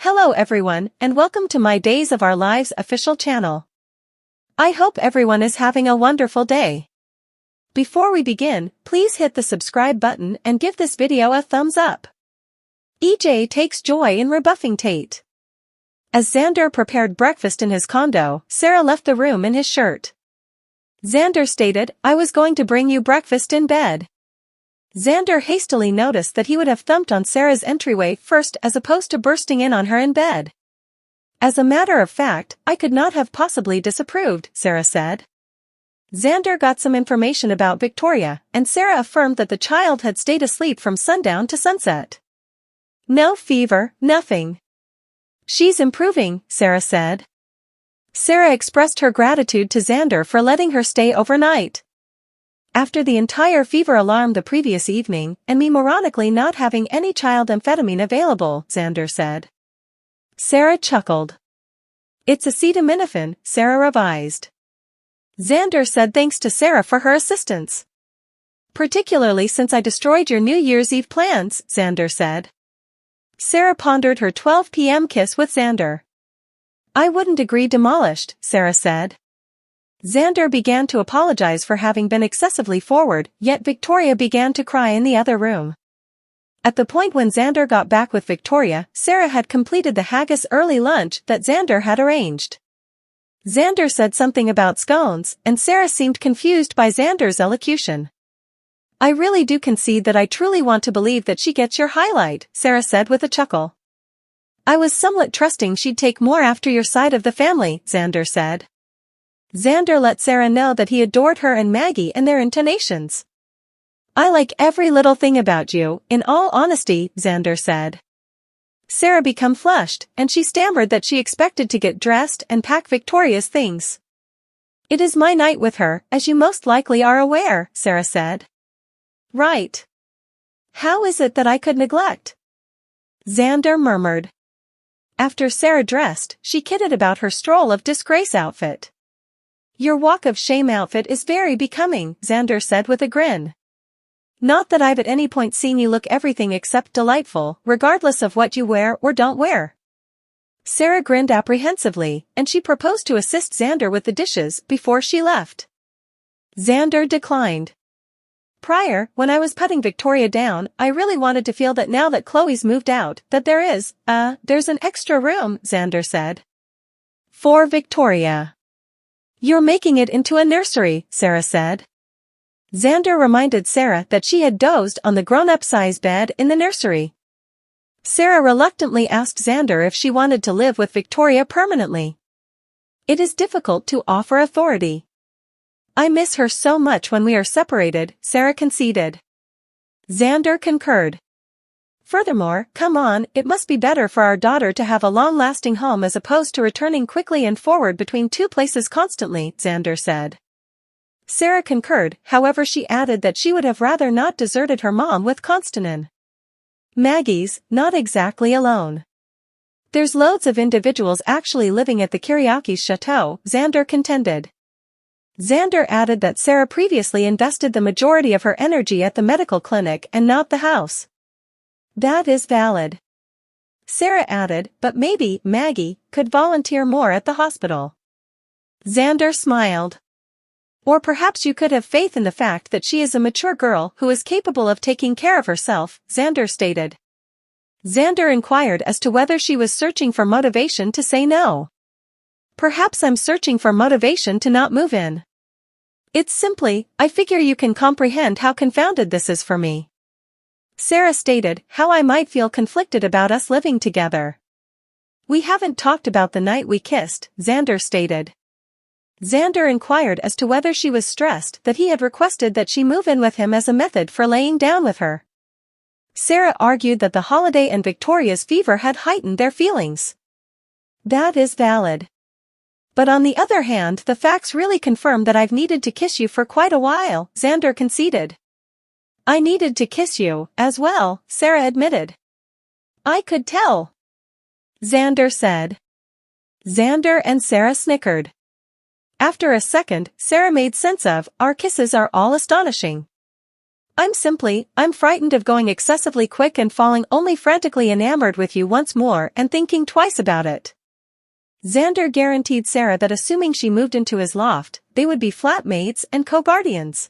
Hello everyone, and welcome to my Days of Our Lives official channel. I hope everyone is having a wonderful day. Before we begin, please hit the subscribe button and give this video a thumbs up. EJ takes joy in rebuffing Tate. As Xander prepared breakfast in his condo, Sarah left the room in his shirt. Xander stated, "I was going to bring you breakfast in bed." Xander hastily noticed that he would have thumped on Sarah's entryway first as opposed to bursting in on her in bed. "As a matter of fact, I could not have possibly disapproved," Sarah said. Xander got some information about Victoria, and Sarah affirmed that the child had stayed asleep from sundown to sunset. "No fever, nothing. She's improving," Sarah said. Sarah expressed her gratitude to Xander for letting her stay overnight. "After the entire fever alarm the previous evening, and me moronically not having any child amphetamine available," Xander said. Sarah chuckled. "It's acetaminophen," Sarah revised. Xander said thanks to Sarah for her assistance. "Particularly since I destroyed your New Year's Eve plans," Xander said. Sarah pondered her 12 p.m. kiss with Xander. "I wouldn't agree, demolished," Sarah said. Xander began to apologize for having been excessively forward, yet Victoria began to cry in the other room. At the point when Xander got back with Victoria, Sarah had completed the haggis early lunch that Xander had arranged. Xander said something about scones, and Sarah seemed confused by Xander's elocution. "I really do concede that I truly want to believe that she gets your highlight," Sarah said with a chuckle. "I was somewhat trusting she'd take more after your side of the family," Xander said. Xander let Sarah know that he adored her and Maggie and their intonations. "I like every little thing about you, in all honesty," Xander said. Sarah became flushed, and she stammered that she expected to get dressed and pack Victoria's things. "It is my night with her, as you most likely are aware," Sarah said. "Right. How is it that I could neglect?" Xander murmured. After Sarah dressed, she kidded about her stroll of disgrace outfit. "Your walk of shame outfit is very becoming," Xander said with a grin. "Not that I've at any point seen you look everything except delightful, regardless of what you wear or don't wear." Sarah grinned apprehensively, and she proposed to assist Xander with the dishes before she left. Xander declined. "Prior, when I was putting Victoria down, I really wanted to feel that now that Chloe's moved out, that there's an extra room," Xander said. "For Victoria. You're making it into a nursery," Sarah said. Xander reminded Sarah that she had dozed on the grown-up size bed in the nursery. Sarah reluctantly asked Xander if she wanted to live with Victoria permanently. "It is difficult to offer authority. I miss her so much when we are separated," Sarah conceded. Xander concurred. "Furthermore, come on, it must be better for our daughter to have a long-lasting home as opposed to returning quickly and forward between two places constantly," Xander said. Sarah concurred, however she added that she would have rather not deserted her mom with Constantin. "Maggie's not exactly alone. There's loads of individuals actually living at the Kiriaki's chateau," Xander contended. Xander added that Sarah previously invested the majority of her energy at the medical clinic and not the house. "That is valid," Sarah added, "but maybe Maggie could volunteer more at the hospital." Xander smiled. "Or perhaps you could have faith in the fact that she is a mature girl who is capable of taking care of herself," Xander stated. Xander inquired as to whether she was searching for motivation to say no. "Perhaps I'm searching for motivation to not move in. It's simply, I figure you can comprehend how confounded this is for me." Sarah stated, "How I might feel conflicted about us living together." "We haven't talked about the night we kissed," Xander stated. Xander inquired as to whether she was stressed that he had requested that she move in with him as a method for laying down with her. Sarah argued that the holiday and Victoria's fever had heightened their feelings. "That is valid. But on the other hand, the facts really confirm that I've needed to kiss you for quite a while," Xander conceded. "I needed to kiss you, as well," Sarah admitted. "I could tell," Xander said. Xander and Sarah snickered. After a second, Sarah made sense of, "Our kisses are all astonishing." I'm frightened of going excessively quick and falling only frantically enamored with you once more and thinking twice about it. Xander guaranteed Sarah that assuming she moved into his loft, they would be flatmates and co-guardians.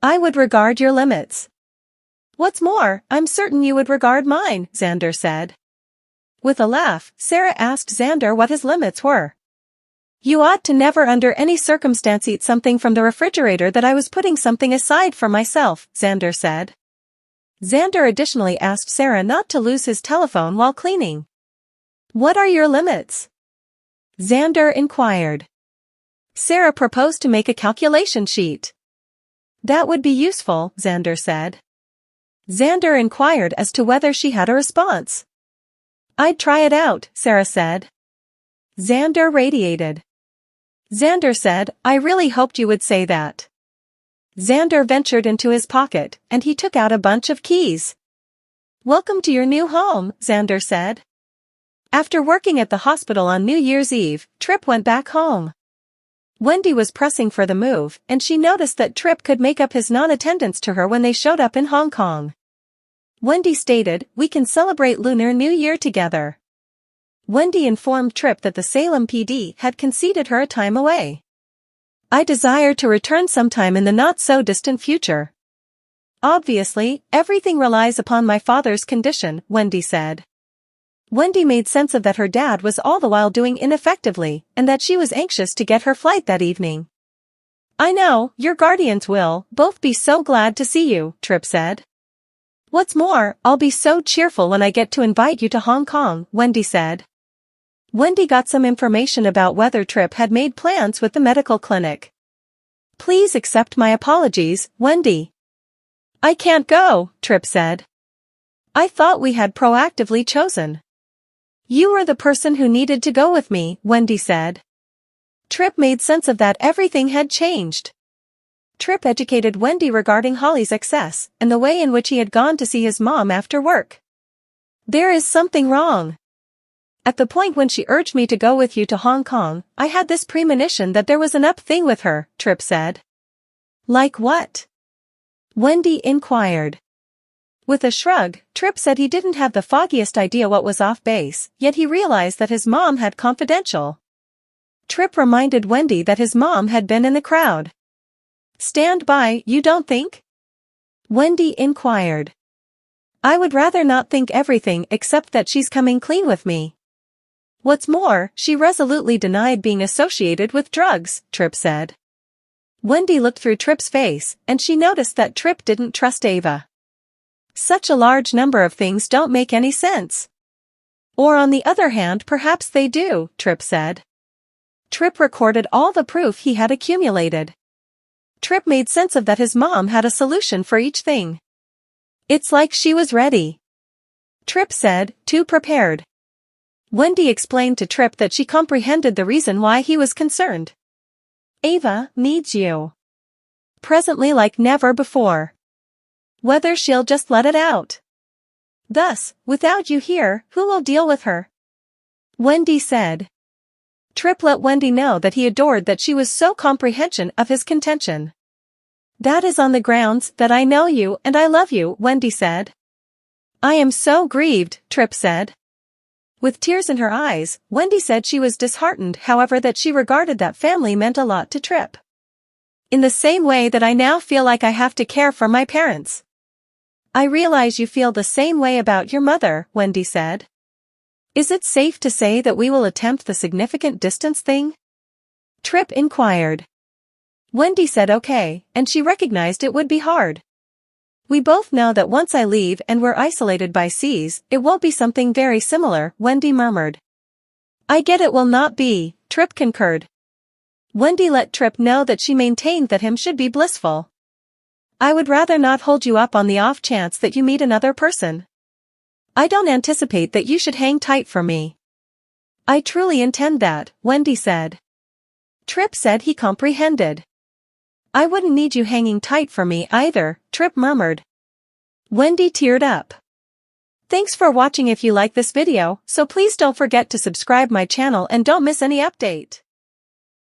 I would regard your limits. What's more, I'm certain you would regard mine, Xander said. With a laugh, Sarah asked Xander what his limits were. You ought to never under any circumstance eat something from the refrigerator that I was putting something aside for myself, Xander said. Xander additionally asked Sarah not to lose his telephone while cleaning. What are your limits? Xander inquired. Sarah proposed to make a calculation sheet. That would be useful, Xander said. Xander inquired as to whether she had a response. I'd try it out, Sarah said. Xander radiated. Xander said, I really hoped you would say that. Xander ventured into his pocket, and he took out a bunch of keys. Welcome to your new home, Xander said. After working at the hospital on New Year's Eve, Tripp went back home. Wendy was pressing for the move, and she noticed that Tripp could make up his non-attendance to her when they showed up in Hong Kong. Wendy stated, we can celebrate Lunar New Year together. Wendy informed Tripp that the Salem PD had conceded her a time away. I desire to return sometime in the not-so-distant future. Obviously, everything relies upon my father's condition, Wendy said. Wendy made sense of that her dad was all the while doing ineffectively, and that she was anxious to get her flight that evening. I know, your guardians will both be so glad to see you, Tripp said. What's more, I'll be so cheerful when I get to invite you to Hong Kong, Wendy said. Wendy got some information about whether Tripp had made plans with the medical clinic. Please accept my apologies, Wendy. I can't go, Tripp said. I thought we had proactively chosen. You were the person who needed to go with me, Wendy said. Tripp made sense of that everything had changed. Tripp educated Wendy regarding Holly's excess and the way in which he had gone to see his mom after work. There is something wrong. At the point when she urged me to go with you to Hong Kong, I had this premonition that there was an up thing with her, Tripp said. Like what? Wendy inquired. With a shrug, Tripp said he didn't have the foggiest idea what was off base, yet he realized that his mom had confidential. Tripp reminded Wendy that his mom had been in the crowd. Stand by, you don't think? Wendy inquired. I would rather not think everything except that she's coming clean with me. What's more, she resolutely denied being associated with drugs, Tripp said. Wendy looked through Tripp's face, and she noticed that Tripp didn't trust Ava. Such a large number of things don't make any sense. Or on the other hand, perhaps they do, Tripp said. Tripp recorded all the proof he had accumulated. Tripp made sense of that his mom had a solution for each thing. It's like she was ready. Tripp said, too prepared. Wendy explained to Tripp that she comprehended the reason why he was concerned. Ava needs you. Presently like never before. Whether she'll just let it out. Thus, without you here, who will deal with her? Wendy said. Tripp let Wendy know that he adored that she was so comprehension of his contention. That is on the grounds that I know you and I love you, Wendy said. I am so grieved, Tripp said. With tears in her eyes, Wendy said she was disheartened, however, that she regarded that family meant a lot to Tripp. In the same way that I now feel like I have to care for my parents. I realize you feel the same way about your mother, Wendy said. Is it safe to say that we will attempt the significant distance thing? Tripp inquired. Wendy said okay, and she recognized it would be hard. We both know that once I leave and we're isolated by seas, it won't be something very similar, Wendy murmured. I get it will not be, Tripp concurred. Wendy let Tripp know that she maintained that him should be blissful. I would rather not hold you up on the off chance that you meet another person. I don't anticipate that you should hang tight for me. I truly intend that, Wendy said. Tripp said he comprehended. I wouldn't need you hanging tight for me either, Tripp murmured. Wendy teared up. Thanks for watching. If you like this video, so please don't forget to subscribe my channel and don't miss any update.